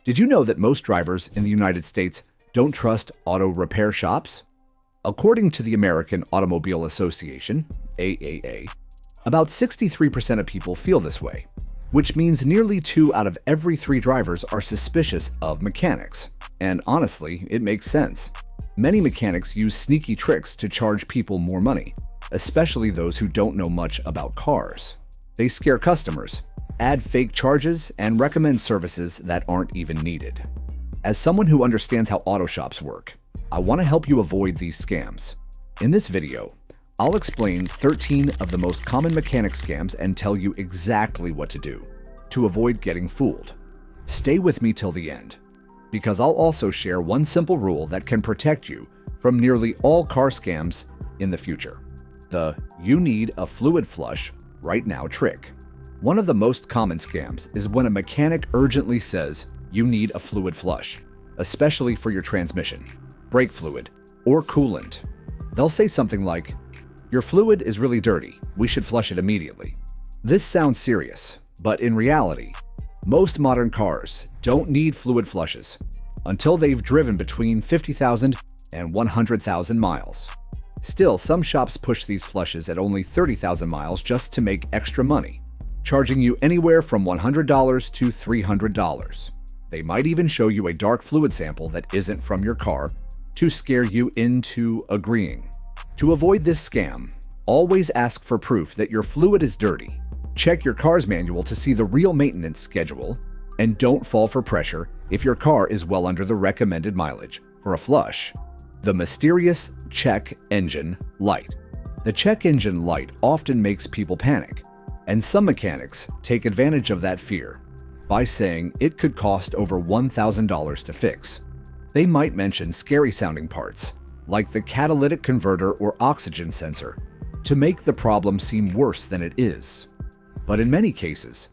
Did you know that most drivers in the United States don't trust auto repair shops? According to the American Automobile Association, AAA, about 63% of people feel this way, which means nearly 2 out of every 3 drivers are suspicious of mechanics. And honestly, it makes sense. Many mechanics use sneaky tricks to charge people more money, especially those who don't know much about cars. They scare customers, add fake charges, and recommend services that aren't even needed. As someone who understands how auto shops work, I want to help you avoid these scams. In this video, I'll explain 13 of the most common mechanic scams and tell you exactly what to do to avoid getting fooled. Stay with me till the end, because I'll also share one simple rule that can protect you from nearly all car scams in the future. The "you need a fluid flush right now" trick. One of the most common scams is when a mechanic urgently says you need a fluid flush, especially for your transmission, brake fluid, or coolant. They'll say something like, "Your fluid is really dirty, we should flush it immediately." This sounds serious, but in reality, most modern cars don't need fluid flushes until they've driven between 50,000 and 100,000 miles. Still, some shops push these flushes at only 30,000 miles just to make extra money, charging you anywhere from $100 to $300. They might even show you a dark fluid sample that isn't from your car to scare you into agreeing. To avoid this scam, always ask for proof that your fluid is dirty. Check your car's manual to see the real maintenance schedule, and don't fall for pressure if your car is well under the recommended mileage for a flush. The mysterious check engine light. The check engine light often makes people panic, and some mechanics take advantage of that fear by saying it could cost over $1,000 to fix. They might mention scary-sounding parts, like the catalytic converter or oxygen sensor, to make the problem seem worse than it is. But in many cases,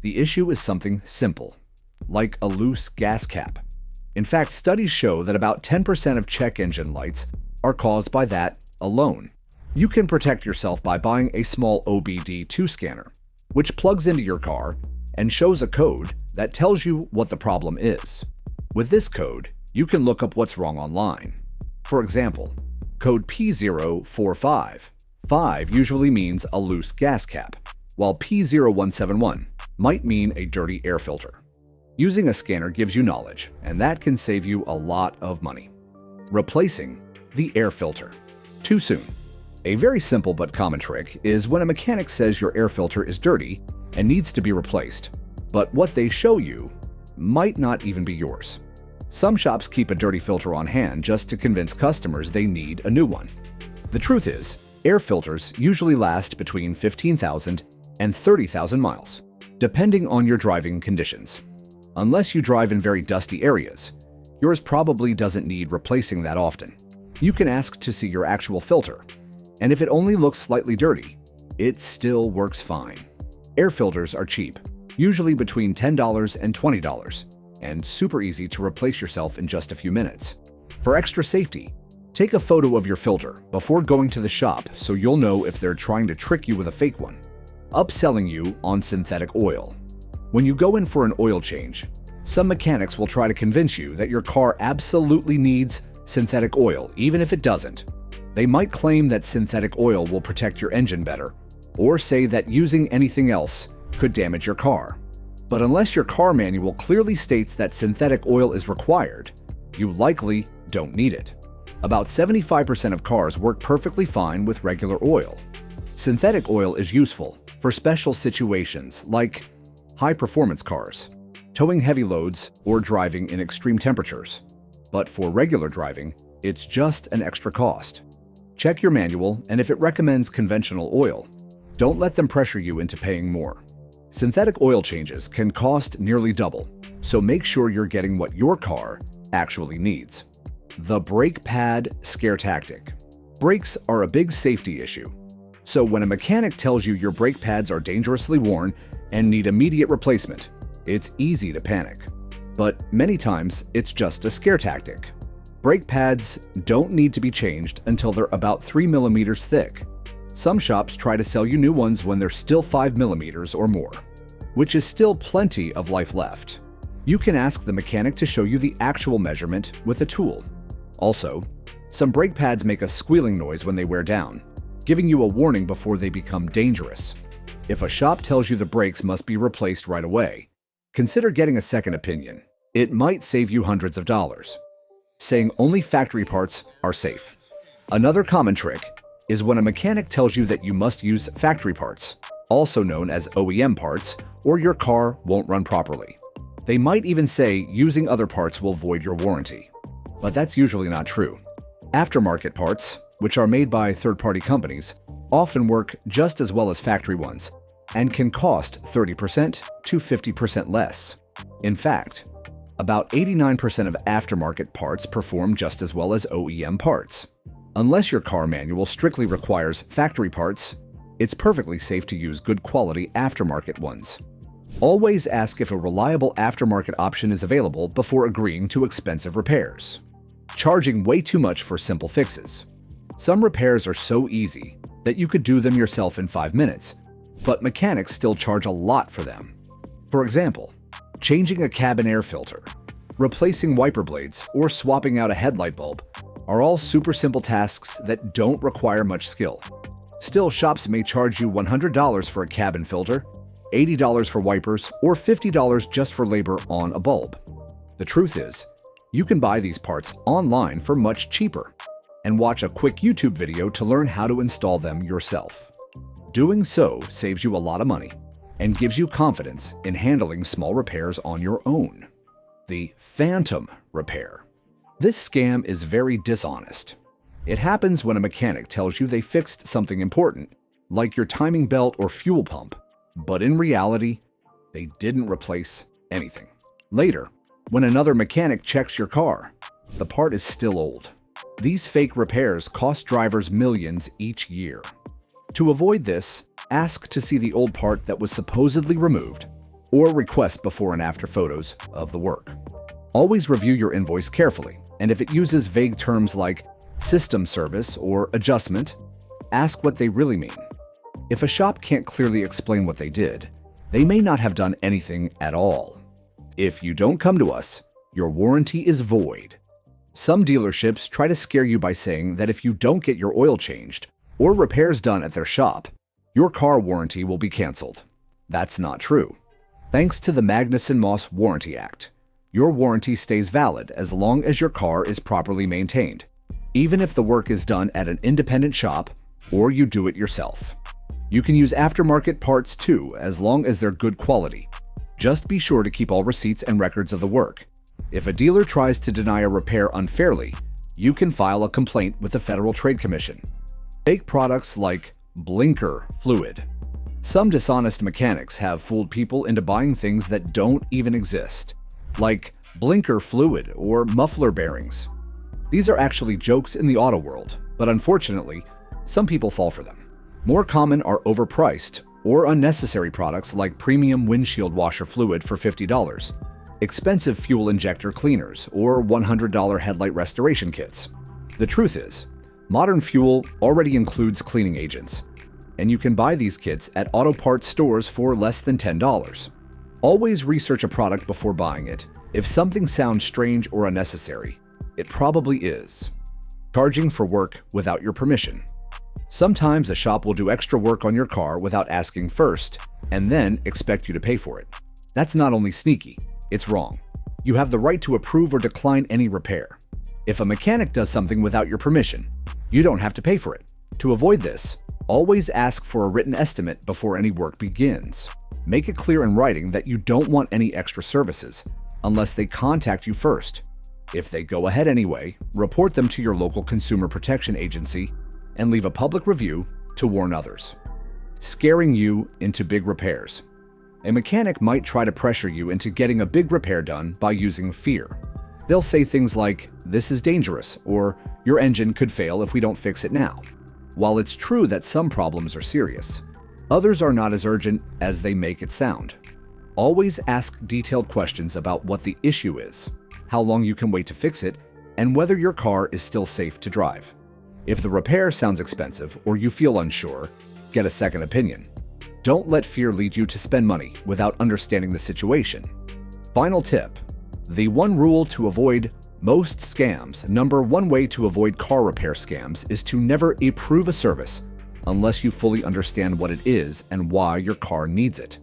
the issue is something simple, like a loose gas cap. In fact, studies show that about 10% of check engine lights are caused by that alone. You can protect yourself by buying a small OBD2 scanner, which plugs into your car and shows a code that tells you what the problem is. With this code, you can look up what's wrong online. For example, code P045. 5 usually means a loose gas cap, while P0171 might mean a dirty air filter. Using a scanner gives you knowledge, and that can save you a lot of money. Replacing the air filter too soon. A very simple but common trick is when a mechanic says your air filter is dirty and needs to be replaced, but what they show you might not even be yours. Some shops keep a dirty filter on hand just to convince customers they need a new one. The truth is, air filters usually last between 15,000 and 30,000 miles, depending on your driving conditions. Unless you drive in very dusty areas, yours probably doesn't need replacing that often. You can ask to see your actual filter, and if it only looks slightly dirty, it still works fine. Air filters are cheap, usually between $10 and $20, and super easy to replace yourself in just a few minutes. For extra safety, take a photo of your filter before going to the shop so you'll know if they're trying to trick you with a fake one. Upselling you on synthetic oil. When you go in for an oil change, some mechanics will try to convince you that your car absolutely needs synthetic oil, even if it doesn't. They might claim that synthetic oil will protect your engine better, or say that using anything else could damage your car. But unless your car manual clearly states that synthetic oil is required, you likely don't need it. About 75% of cars work perfectly fine with regular oil. Synthetic oil is useful for special situations like high-performance cars, towing heavy loads, or driving in extreme temperatures. But for regular driving, it's just an extra cost. Check your manual, and if it recommends conventional oil, don't let them pressure you into paying more. Synthetic oil changes can cost nearly double, so make sure you're getting what your car actually needs. The brake pad scare tactic. Brakes are a big safety issue, so when a mechanic tells you your brake pads are dangerously worn and need immediate replacement, it's easy to panic. But many times, it's just a scare tactic. Brake pads don't need to be changed until they're about 3 millimeters thick. Some shops try to sell you new ones when they're still 5 millimeters or more, which is still plenty of life left. You can ask the mechanic to show you the actual measurement with a tool. Also, some brake pads make a squealing noise when they wear down, giving you a warning before they become dangerous. If a shop tells you the brakes must be replaced right away, consider getting a second opinion. It might save you hundreds of dollars. Saying only factory parts are safe. Another common trick is when a mechanic tells you that you must use factory parts, also known as OEM parts, or your car won't run properly. They might even say using other parts will void your warranty. But that's usually not true. Aftermarket parts, which are made by third-party companies, often work just as well as factory ones and can cost 30% to 50% less. In fact, about 89% of aftermarket parts perform just as well as OEM parts. Unless your car manual strictly requires factory parts, it's perfectly safe to use good quality aftermarket ones. Always ask if a reliable aftermarket option is available before agreeing to expensive repairs. Charging way too much for simple fixes. Some repairs are so easy that you could do them yourself in 5 minutes, but mechanics still charge a lot for them. For example, changing a cabin air filter, replacing wiper blades, or swapping out a headlight bulb are all super simple tasks that don't require much skill. Still, shops may charge you $100 for a cabin filter, $80 for wipers, or $50 just for labor on a bulb. The truth is, you can buy these parts online for much cheaper and watch a quick YouTube video to learn how to install them yourself. Doing so saves you a lot of money and gives you confidence in handling small repairs on your own. The phantom repair. This scam is very dishonest. It happens when a mechanic tells you they fixed something important, like your timing belt or fuel pump, but in reality, they didn't replace anything. Later, when another mechanic checks your car, the part is still old. These fake repairs cost drivers millions each year. To avoid this, ask to see the old part that was supposedly removed, or request before and after photos of the work. Always review your invoice carefully, and if it uses vague terms like system service or adjustment, ask what they really mean. If a shop can't clearly explain what they did, they may not have done anything at all. If you don't come to us, your warranty is void. Some dealerships try to scare you by saying that if you don't get your oil changed or repairs done at their shop, your car warranty will be canceled. That's not true. Thanks to the Magnuson-Moss Warranty Act, your warranty stays valid as long as your car is properly maintained, even if the work is done at an independent shop or you do it yourself. You can use aftermarket parts too, as long as they're good quality. Just be sure to keep all receipts and records of the work. If a dealer tries to deny a repair unfairly, you can file a complaint with the Federal Trade Commission. Fake products like blinker fluid. Some dishonest mechanics have fooled people into buying things that don't even exist, like blinker fluid or muffler bearings. These are actually jokes in the auto world, but unfortunately, some people fall for them. More common are overpriced or unnecessary products like premium windshield washer fluid for $50, expensive fuel injector cleaners, or $100 headlight restoration kits. The truth is, modern fuel already includes cleaning agents, and you can buy these kits at auto parts stores for less than $10. Always research a product before buying it. If something sounds strange or unnecessary, it probably is. Charging for work without your permission. Sometimes a shop will do extra work on your car without asking first, and then expect you to pay for it. That's not only sneaky, it's wrong. You have the right to approve or decline any repair. If a mechanic does something without your permission, you don't have to pay for it. To avoid this, always ask for a written estimate before any work begins. Make it clear in writing that you don't want any extra services, unless they contact you first. If they go ahead anyway, report them to your local consumer protection agency and leave a public review to warn others. Scaring you into big repairs. A mechanic might try to pressure you into getting a big repair done by using fear. They'll say things like, "This is dangerous," or "Your engine could fail if we don't fix it now." While it's true that some problems are serious, others are not as urgent as they make it sound. Always ask detailed questions about what the issue is, how long you can wait to fix it, and whether your car is still safe to drive. If the repair sounds expensive or you feel unsure, get a second opinion. Don't let fear lead you to spend money without understanding the situation. Final tip: the one rule to avoid most scams. Number one way to avoid car repair scams is to never approve a service unless you fully understand what it is and why your car needs it.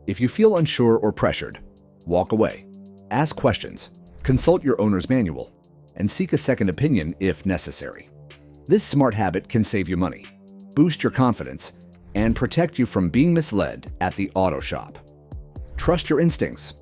If you feel unsure or pressured, walk away. Ask questions, consult your owner's manual, and seek a second opinion if necessary. This smart habit can save you money, boost your confidence, and protect you from being misled at the auto shop. Trust your instincts.